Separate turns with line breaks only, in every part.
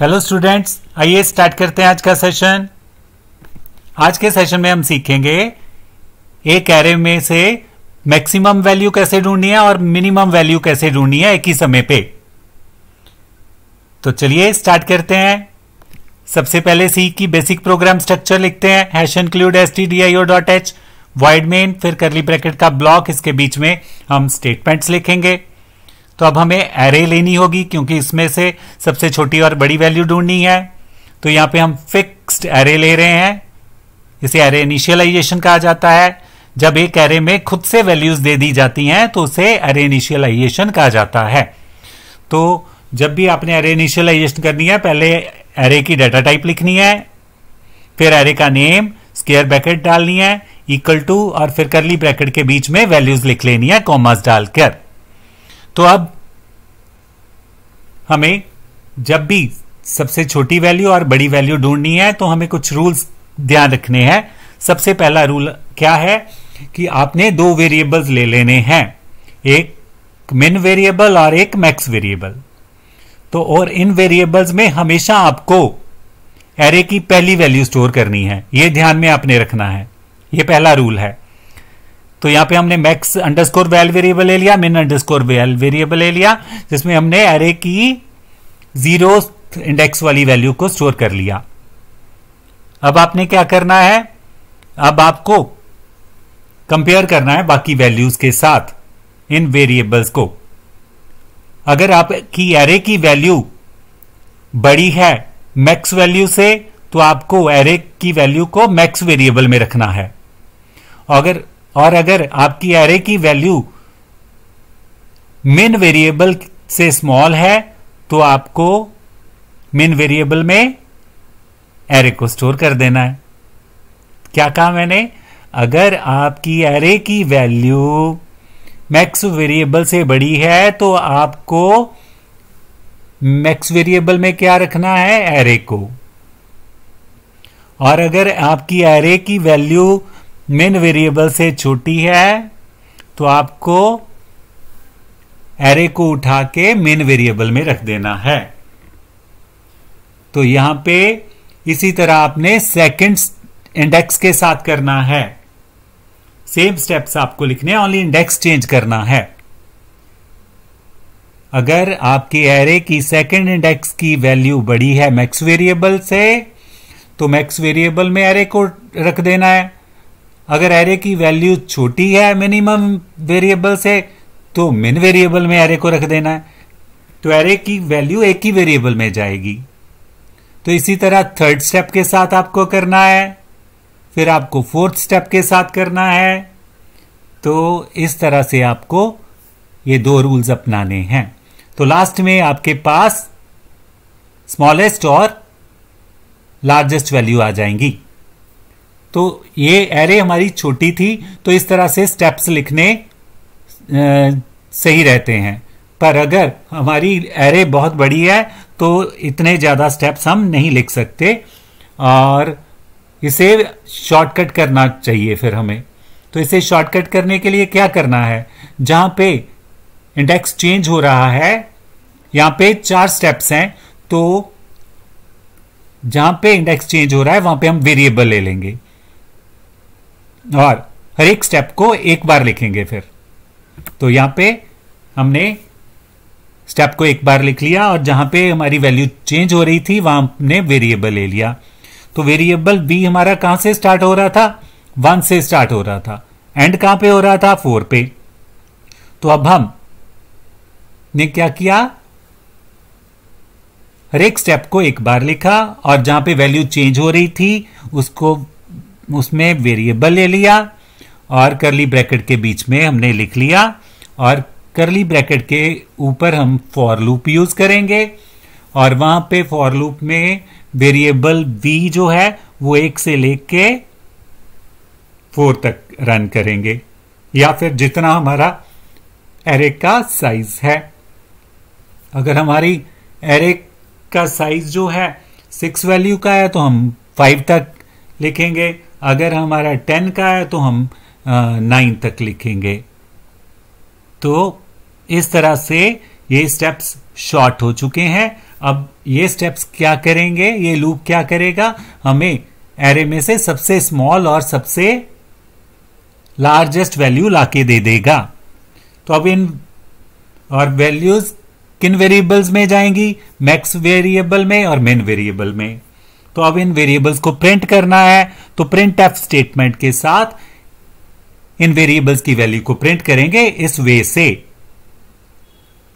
Hello students, आइए start करते हैं आज का सेशन। आज के सेशन में हम सीखेंगे एक एरे में से मैक्सिमम वैल्यू कैसे ढूंढनी है और मिनिमम वैल्यू कैसे ढूंढनी है एक ही समय पे। तो चलिए स्टार्ट करते हैं। सबसे पहले सी की बेसिक प्रोग्राम स्ट्रक्चर लिखते हैं। Hash include stdio.h void main, फिर करली ब्रैकेट का ब्लॉक, इसके बीच में हम स्टेटमेंट्स लिखेंगे। तो अब हमें एरे लेनी होगी क्योंकि इसमें से सबसे छोटी और बड़ी वैल्यू ढूंढनी है। तो यहां पे हम फिक्स्ड एरे ले रहे हैं। इसे एरे इनिशियलाइजेशन कहा जाता है। जब एक एरे में खुद से वैल्यूज दे दी जाती हैं तो उसे एरे इनिशियलाइजेशन कहा जाता है। तो जब भी आपने एरे इनिशियलाइजेशन करनी है, पहले एरे की डाटा टाइप लिखनी है, फिर एरे का नेम, स्क्वायर ब्रैकेट डालनी है, इक्वल टू, और फिर करली ब्रैकेट के बीच में वैल्यूज लिख लेनी है कॉमास डालकर। तो अब हमें जब भी सबसे छोटी वैल्यू और बड़ी वैल्यू ढूंढनी है तो हमें कुछ रूल्स ध्यान रखने हैं। सबसे पहला रूल क्या है कि आपने दो वेरिएबल्स ले लेने हैं, एक मिन वेरिएबल और एक मैक्स वेरिएबल। तो और इन वेरिएबल्स में हमेशा आपको एरे की पहली वैल्यू स्टोर करनी है, यह ध्यान में आपने रखना है। यह पहला रूल है। तो यहां पे हमने मैक्स अंडरस्कोर वैल वेरिएबल ले लिया, मिन अंडरस्कोर वैल वेरिएबल ले लिया, जिसमें हमने एरे की 0 इंडेक्स वाली वैल्यू को स्टोर कर लिया। अब आपने क्या करना है, अब आपको कंपेयर करना है बाकी वैल्यूज के साथ इन वेरिएबल्स को। अगर आपकी एरे की वैल्यू बड़ी है मैक्स वैल्यू से तो आपको एरे की वैल्यू को मैक्स वेरिएबल में रखना है। अगर आपकी एरे की वैल्यू मिन वेरिएबल से स्मॉल है तो आपको मिन वेरिएबल में एरे को स्टोर कर देना है। क्या कहा मैंने? अगर आपकी एरे की वैल्यू मैक्स वेरिएबल से बड़ी है तो आपको मैक्स वेरिएबल में क्या रखना है? एरे को। और अगर आपकी एरे की वैल्यू मिन वेरिएबल से छोटी है तो आपको एरे को उठा के मिन वेरिएबल में रख देना है। तो यहां पे इसी तरह आपने सेकंड इंडेक्स के साथ करना है। सेम स्टेप्स आपको लिखने हैं, ओनली इंडेक्स चेंज करना है। अगर आपके एरे की सेकंड इंडेक्स की वैल्यू बड़ी है मैक्स वेरिएबल से तो मैक्स वेरिएबल में एरे को रख देना है। अगर एरे की वैल्यू छोटी है मिनिमम वेरिएबल से तो मिन वेरिएबल में एरे को रख देना है। तो एरे की वैल्यू एक ही वेरिएबल में जाएगी। तो इसी तरह थर्ड स्टेप के साथ आपको करना है, फिर आपको फोर्थ स्टेप के साथ करना है। तो इस तरह से आपको ये दो रूल्स अपनाने हैं। तो लास्ट में आपके पास स्मॉलेस्ट और लार्जेस्ट वैल्यू आ जाएंगी। तो ये एरे हमारी छोटी थी तो इस तरह से स्टेप्स लिखने सही रहते हैं, पर अगर हमारी एरे बहुत बड़ी है तो इतने ज्यादा स्टेप्स हम नहीं लिख सकते और इसे शॉर्टकट करना चाहिए फिर हमें। तो इसे शॉर्टकट करने के लिए क्या करना है, जहां पे इंडेक्स चेंज हो रहा है यहां पे 4 स्टेप्स हैं, तो जहां पे इंडेक्स चेंज हो रहा है वहां पे हम वेरिएबल ले लेंगे और हर एक स्टेप को एक बार लिखेंगे। फिर तो यहां पे हमने स्टेप को एक बार लिख लिया और जहां पे हमारी वैल्यू चेंज हो रही थी वहां हमने वेरिएबल ले लिया। तो वेरिएबल बी हमारा कहां से स्टार्ट हो रहा था? 1 से स्टार्ट हो रहा था। एंड कहां पे हो रहा था? 4 पे। तो अब हम ने क्या किया, हर एक स्टेप को एक बार लिखा और जहां पे वैल्यू चेंज हो रही थी उसमें वेरिएबल ले लिया और करली ब्रैकेट के बीच में हमने लिख लिया और करली ब्रैकेट के ऊपर हम फॉर लूप यूज करेंगे और वहां पे फॉर लूप में वेरिएबल v जो है वो 1 से लेके 4 तक रन करेंगे, या फिर जितना हमारा एरे का साइज है। अगर हमारी एरे का साइज जो है 6 वैल्यू का है तो हम 5 तक लिखेंगे, अगर हमारा 10 का है तो हम 9 तक लिखेंगे। तो इस तरह से ये स्टेप्स शॉर्ट हो चुके हैं। अब ये स्टेप्स क्या करेंगे, ये लूप क्या करेगा, हमें एरे में से सबसे स्मॉल और सबसे लार्जेस्ट वैल्यू लाके दे देगा। तो अब इन और वैल्यूज किन वेरिएबल्स में जाएंगी, मैक्स वेरिएबल में और मिन वेरिएबल में। तो अब इन वेरिएबल्स को प्रिंट करना है, तो प्रिंट एफ स्टेटमेंट के साथ इन वेरिएबल्स की वैल्यू को प्रिंट करेंगे इस वे से।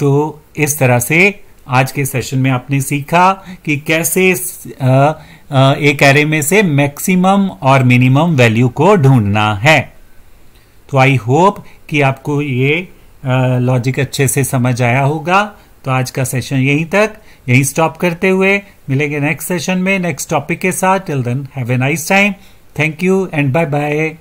तो इस तरह से आज के सेशन में आपने सीखा कि कैसे एक एरे में से मैक्सिमम और मिनिमम वैल्यू को ढूंढना है। तो आई होप कि आपको ये लॉजिक अच्छे से समझ आया होगा। तो आज का सेशन यहीं स्टॉप करते हुए मिलेंगे नेक्स्ट सेशन में नेक्स्ट टॉपिक के साथ। Till then have a nice time. Thank you and bye bye.